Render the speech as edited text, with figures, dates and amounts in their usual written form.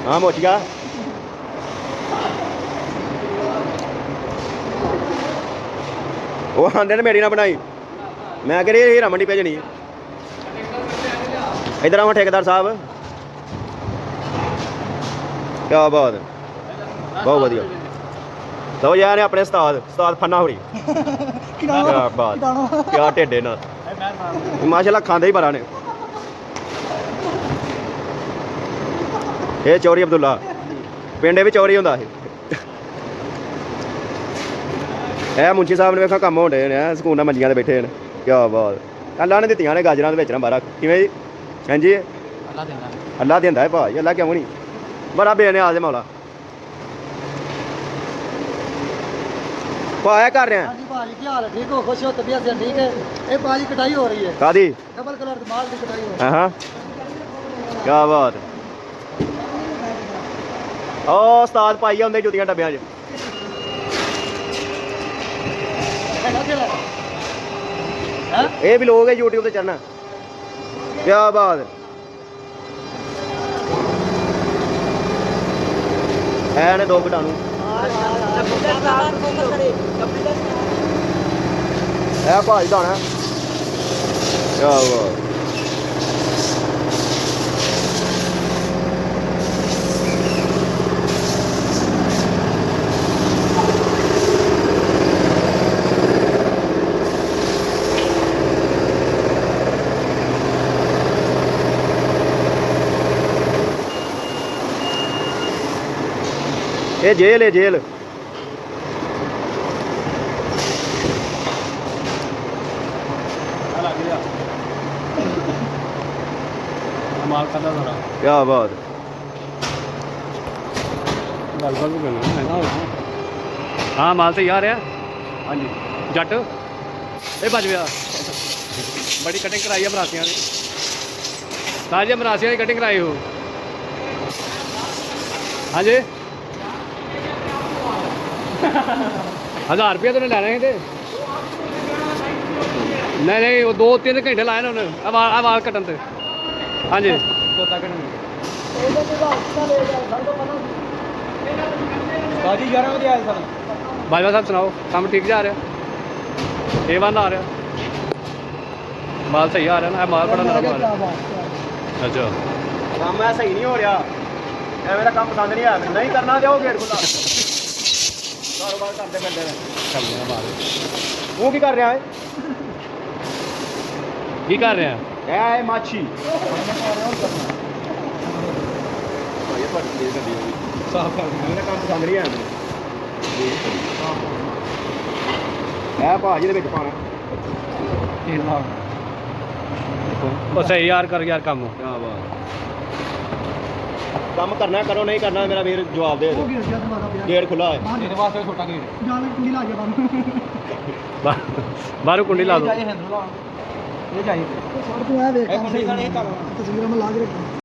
हाँ मुच गया वो आंदे ने मेरी ना बनाई मैं कह रही हीरा मंडी भेजनी इधर आओ ठेकेदार साहब क्या बात है बहुत बढ़िया तो यार ने अपने उस्ताद फन्ना होरी क्या बात क्या ढेडे ना माशाल्लाह खांदे ही बड़ा ने ये चौरी अब्दुल्ला पिंडे भी चौरी होंदा है मुंशी साहब ने वेखा काम होंदे ने सकून नाल मंजियां ते बैठे ने क्या बात अल्लाह ने दित्तियां ने गाजरां दे विच ना बारा किवें जी हां जी अल्लाह दिंदा है भाई अल्लाह क्यों नहीं बड़ा बेनियाज है मौला पाया कर रहे हैं जी भाजी क्या हाल है ठीक हो खुश हो तबीयत से ठीक है ये भाजी कटाई हो रही है कादी डबल कलर माल की कटाई हो रही है हां क्या बात ओ उस्ताद पाई होंदे जुतियां डब्बियां च ये भी लोग है यूट्यूब पे चढ़ना क्या बात है ने दो घटानू है भाई दाना क्या बात ये जेल है जेल माल खाता सारा क्या बात गलबात भी करना महंगा हो हाँ माल से यार है हाँ जी जट ये बच गया बड़ी कटिंग कराई है मरासियां ने ताजी मरासियां की कटिंग कराई हो हाँ जी 1000 रुपया तो नहीं लेने थे नहीं वो 2-3 घंटे लाए उन्होंने आवाज कटन से हाँ जी तोता कटन भाजी 11 बजे आए सर बाजवा साहब सुनाओ काम ठीक जा रहा ये बंद आ रहा माल सही आ रहा ना माल बड़ा नरम आ रहा अच्छा काम है सही नहीं हो रहा मेरा काम पसंद नहीं आया नहीं करना तो गेट खुला कारोबार करते फिरते ने वो की कर रहा है की कर रहे हैं ए माछी साफ कर मेरा काम पसंद नहीं आया है भाजी दे विच पाना बस सही यार कर यार काम क्या बात काम करना करो नहीं करना मेरा वीर जवाब दे दो गेट खुला है तेरे वास्ते छोटा गेट जाने कुंडी ला के बाहरों कुंडी ला दो ये चाहिए सर तू है देख तस्वीर में ला के रख